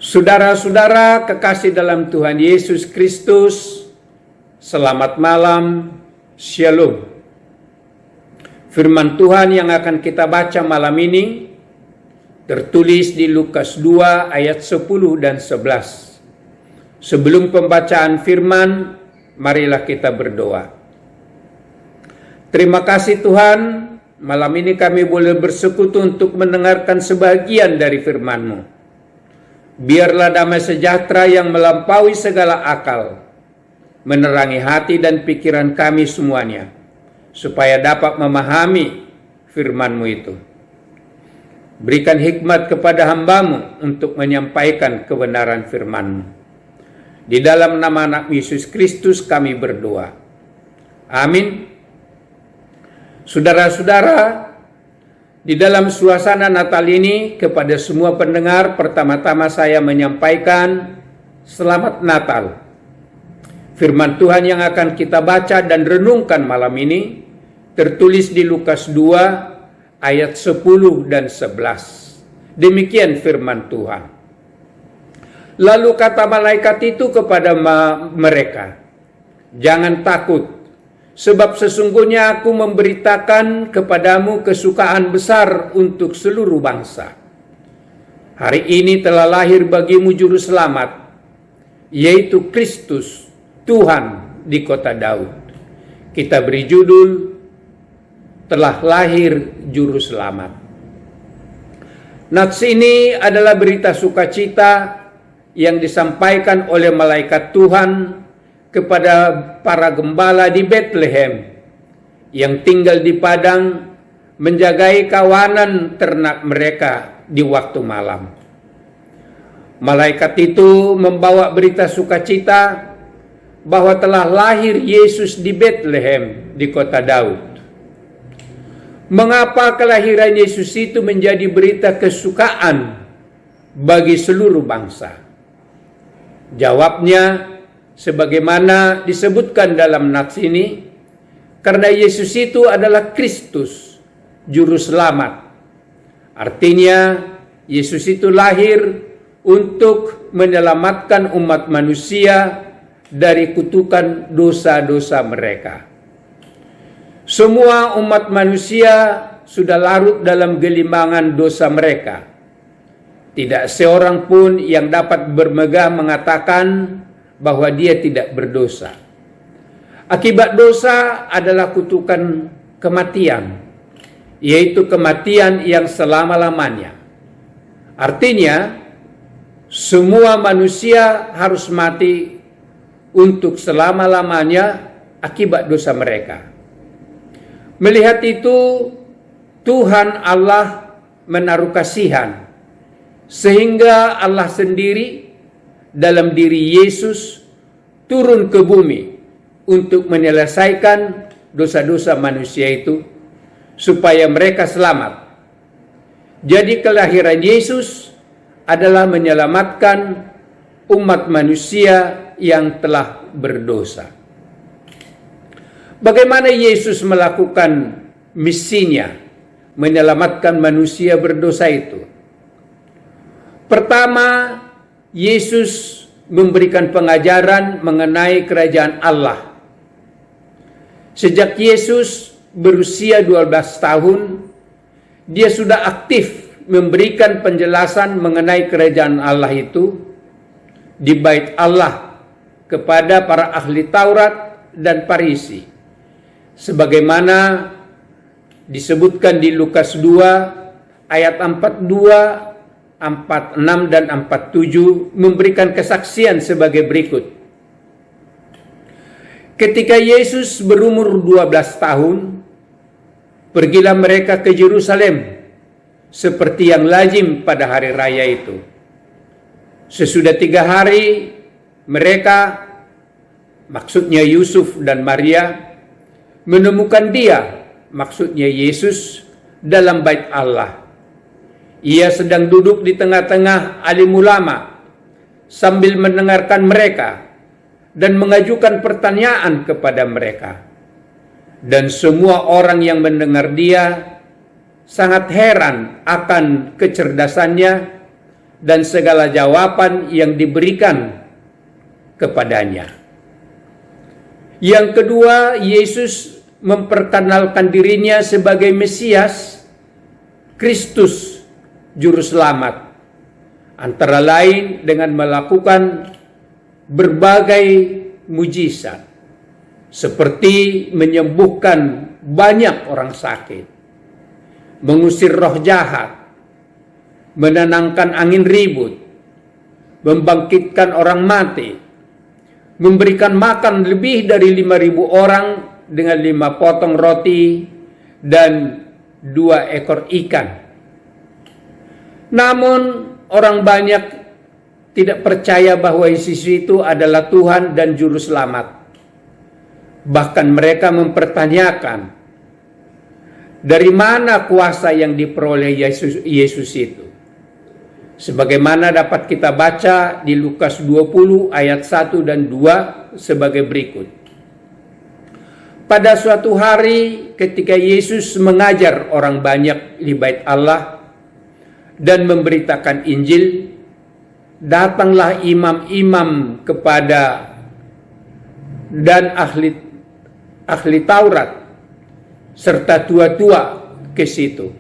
Saudara-saudara kekasih dalam Tuhan Yesus Kristus, selamat malam, Shalom. Firman Tuhan yang akan kita baca malam ini tertulis di Lukas 2 ayat 10 dan 11. Sebelum pembacaan firman, marilah kita berdoa. Terima kasih Tuhan, malam ini kami boleh bersekutu untuk mendengarkan sebagian dari firman-Mu. Biarlah damai sejahtera yang melampaui segala akal menerangi hati dan pikiran kami semuanya, supaya dapat memahami firman-Mu itu. Berikan hikmat kepada hamba-Mu untuk menyampaikan kebenaran firman-Mu. Di dalam nama anak Yesus Kristus kami berdoa. Amin. Saudara-saudara, di dalam suasana Natal ini kepada semua pendengar, pertama-tama saya menyampaikan Selamat Natal. Firman Tuhan yang akan kita baca dan renungkan malam ini tertulis di Lukas 2 ayat 10 dan 11. Demikian firman Tuhan. Lalu kata malaikat itu kepada mereka, "Jangan takut. Sebab sesungguhnya aku memberitakan kepadamu kesukaan besar untuk seluruh bangsa. Hari ini telah lahir bagimu juru selamat, yaitu Kristus, Tuhan di kota Daud. Kita beri judul, telah lahir juru selamat." Nats ini adalah berita sukacita yang disampaikan oleh malaikat Tuhan kepada para gembala di Bethlehem yang tinggal di padang menjagai kawanan ternak mereka di waktu malam. Malaikat itu membawa berita sukacita bahwa telah lahir Yesus di Bethlehem di kota Daud. Mengapa kelahiran Yesus itu menjadi berita kesukaan bagi seluruh bangsa? Jawabnya, sebagaimana disebutkan dalam nats ini, karena Yesus itu adalah Kristus, juru selamat. Artinya, Yesus itu lahir untuk menyelamatkan umat manusia dari kutukan dosa-dosa mereka. Semua umat manusia sudah larut dalam gelimbangan dosa mereka. Tidak seorang pun yang dapat bermegah mengatakan bahwa dia tidak berdosa. Akibat dosa adalah kutukan kematian, yaitu kematian yang selama-lamanya. Artinya, semua manusia harus mati untuk selama-lamanya akibat dosa mereka. Melihat itu, Tuhan Allah menaruh kasihan, sehingga Allah sendiri dalam diri Yesus turun ke bumi untuk menyelesaikan dosa-dosa manusia itu supaya mereka selamat. Jadi kelahiran Yesus adalah menyelamatkan umat manusia yang telah berdosa. Bagaimana Yesus melakukan misinya menyelamatkan manusia berdosa itu? Pertama, Yesus memberikan pengajaran mengenai kerajaan Allah. Sejak Yesus berusia 12 tahun, dia sudah aktif memberikan penjelasan mengenai kerajaan Allah itu di bait Allah kepada para ahli Taurat dan Farisi. Sebagaimana disebutkan di Lukas 2 ayat 42, 46 dan 47 memberikan kesaksian sebagai berikut. Ketika Yesus berumur 12 tahun, pergilah mereka ke Yerusalem seperti yang lazim pada hari raya itu. Sesudah 3 hari, mereka, maksudnya Yusuf dan Maria, menemukan dia, maksudnya Yesus, dalam bait Allah. Ia sedang duduk di tengah-tengah alim ulama sambil mendengarkan mereka dan mengajukan pertanyaan kepada mereka. Dan semua orang yang mendengar dia sangat heran akan kecerdasannya dan segala jawaban yang diberikan kepadanya. Yang kedua, Yesus memperkenalkan dirinya sebagai Mesias, Kristus, Juru Selamat. Antara lain dengan melakukan berbagai mujizat, seperti menyembuhkan banyak orang sakit, mengusir roh jahat, menenangkan angin ribut, membangkitkan orang mati, memberikan makan lebih dari 5.000 orang dengan 5 potong roti dan 2 ekor ikan. Namun orang banyak tidak percaya bahwa Yesus itu adalah Tuhan dan Juru Selamat. Bahkan mereka mempertanyakan, dari mana kuasa yang diperoleh Yesus itu? Sebagaimana dapat kita baca di Lukas 20 ayat 1 dan 2 sebagai berikut. Pada suatu hari ketika Yesus mengajar orang banyak di Bait Allah dan memberitakan Injil, datanglah imam-imam kepada dan ahli Taurat serta tua-tua ke situ,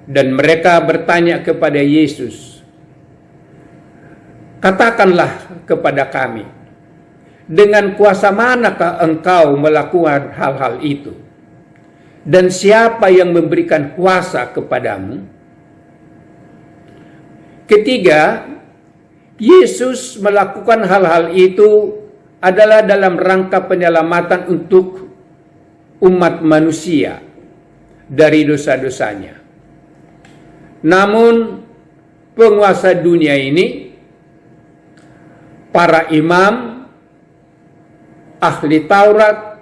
dan mereka bertanya kepada Yesus, "Katakanlah kepada kami, dengan kuasa manakah engkau melakukan hal-hal itu? Dan siapa yang memberikan kuasa kepadamu?" Ketiga, Yesus melakukan hal-hal itu adalah dalam rangka penyelamatan untuk umat manusia dari dosa-dosanya. Namun penguasa dunia ini, para imam, ahli Taurat,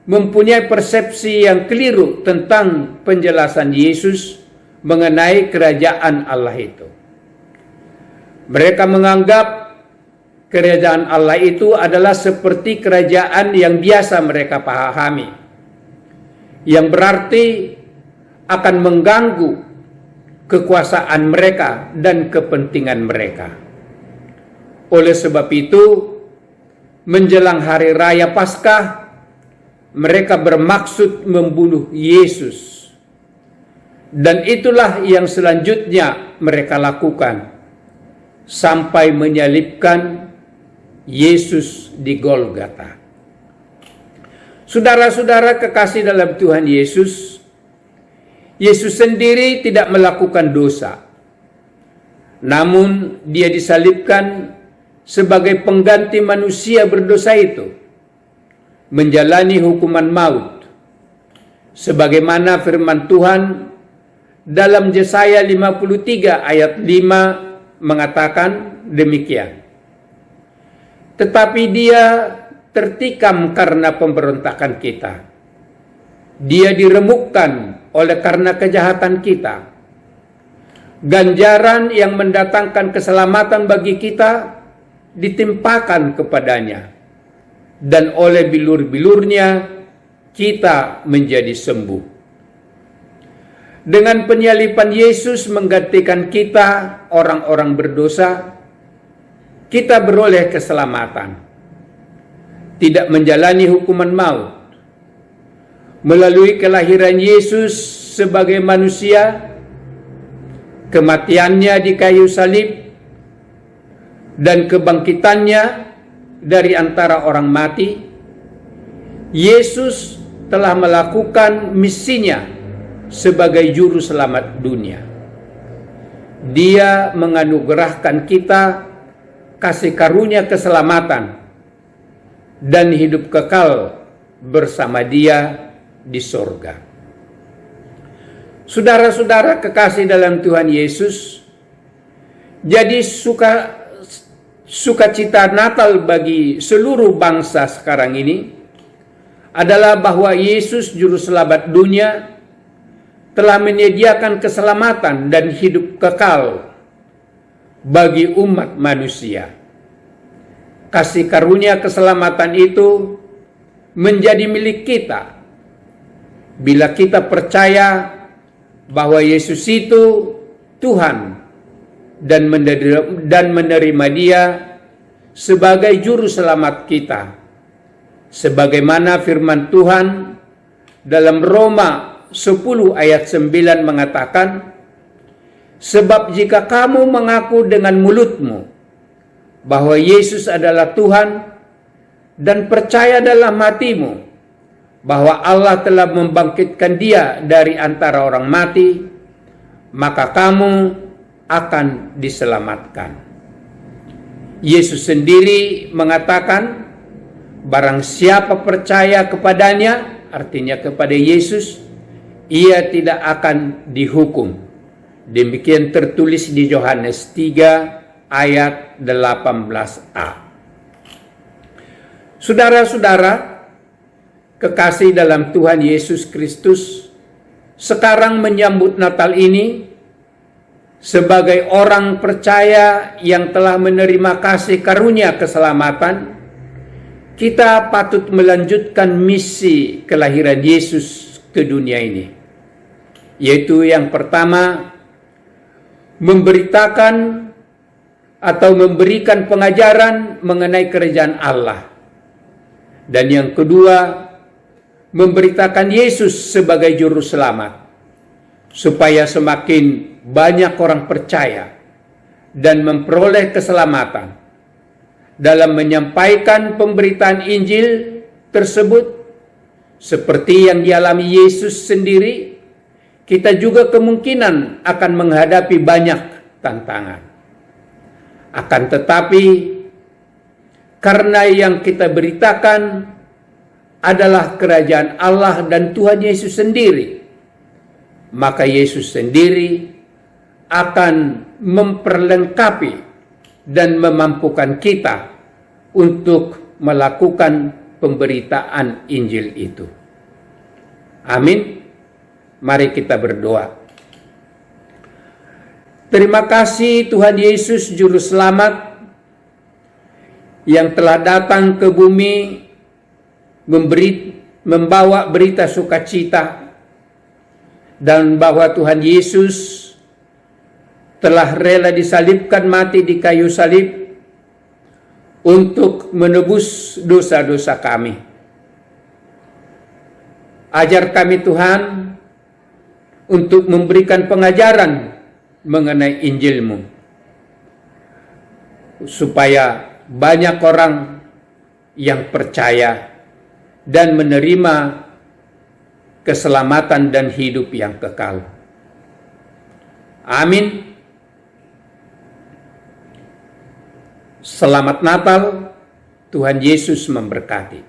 mempunyai persepsi yang keliru tentang penjelasan Yesus mengenai kerajaan Allah itu. Mereka menganggap kerajaan Allah itu adalah seperti kerajaan yang biasa mereka pahami, yang berarti akan mengganggu kekuasaan mereka dan kepentingan mereka. Oleh sebab itu, menjelang hari raya Paskah, mereka bermaksud membunuh Yesus. Dan itulah yang selanjutnya mereka lakukan, sampai menyalibkan Yesus di Golgota. Saudara-saudara kekasih dalam Tuhan Yesus, Yesus sendiri tidak melakukan dosa. Namun dia disalibkan sebagai pengganti manusia berdosa itu, menjalani hukuman maut. Sebagaimana firman Tuhan dalam Yesaya 53 ayat 5 mengatakan demikian. Tetapi dia tertikam karena pemberontakan kita. Dia diremukkan oleh karena kejahatan kita. Ganjaran yang mendatangkan keselamatan bagi kita ditimpakan kepadanya. Dan oleh bilur-bilurnya kita menjadi sembuh. Dengan penyaliban Yesus menggantikan kita orang-orang berdosa, kita beroleh keselamatan. Tidak menjalani hukuman maut. Melalui kelahiran Yesus sebagai manusia, kematiannya di kayu salib, dan kebangkitannya dari antara orang mati, Yesus telah melakukan misinya sebagai juru selamat dunia. Dia menganugerahkan kita kasih karunia keselamatan dan hidup kekal bersama Dia di sorga. Saudara-saudara kekasih dalam Tuhan Yesus, jadi sukacita Natal bagi seluruh bangsa sekarang ini adalah bahwa Yesus Juru Selamat dunia telah menyediakan keselamatan dan hidup kekal bagi umat manusia. Kasih karunia keselamatan itu menjadi milik kita bila kita percaya bahwa Yesus itu Tuhan dan menerima Dia sebagai juru selamat kita. Sebagaimana firman Tuhan dalam Roma 10 ayat 9 mengatakan, sebab jika kamu mengaku dengan mulutmu bahwa Yesus adalah Tuhan dan percaya dalam hatimu bahwa Allah telah membangkitkan Dia dari antara orang mati, maka kamu akan diselamatkan. Yesus sendiri mengatakan, barang siapa percaya kepadanya, artinya kepada Yesus, ia tidak akan dihukum. Demikian tertulis di Yohanes 3 ayat 18a. Saudara-saudara, kekasih dalam Tuhan Yesus Kristus, sekarang menyambut Natal ini sebagai orang percaya yang telah menerima kasih karunia keselamatan, kita patut melanjutkan misi kelahiran Yesus ke dunia ini, yaitu yang pertama, memberitakan atau memberikan pengajaran mengenai kerajaan Allah, dan yang kedua, memberitakan Yesus sebagai juru selamat, supaya semakin banyak orang percaya dan memperoleh keselamatan. Dalam menyampaikan pemberitaan Injil tersebut, seperti yang dialami Yesus sendiri, kita juga kemungkinan akan menghadapi banyak tantangan. Akan tetapi, karena yang kita beritakan adalah kerajaan Allah dan Tuhan Yesus sendiri, maka Yesus sendiri akan memperlengkapi dan memampukan kita untuk melakukan pemberitaan Injil itu. Amin. Mari kita berdoa. Terima kasih Tuhan Yesus Juru Selamat yang telah datang ke bumi membawa berita sukacita, dan bahwa Tuhan Yesus telah rela disalibkan mati di kayu salib untuk menebus dosa-dosa kami. Ajar kami Tuhan untuk memberikan pengajaran mengenai Injil-Mu, supaya banyak orang yang percaya dan menerima keselamatan dan hidup yang kekal. Amin. Selamat Natal, Tuhan Yesus memberkati.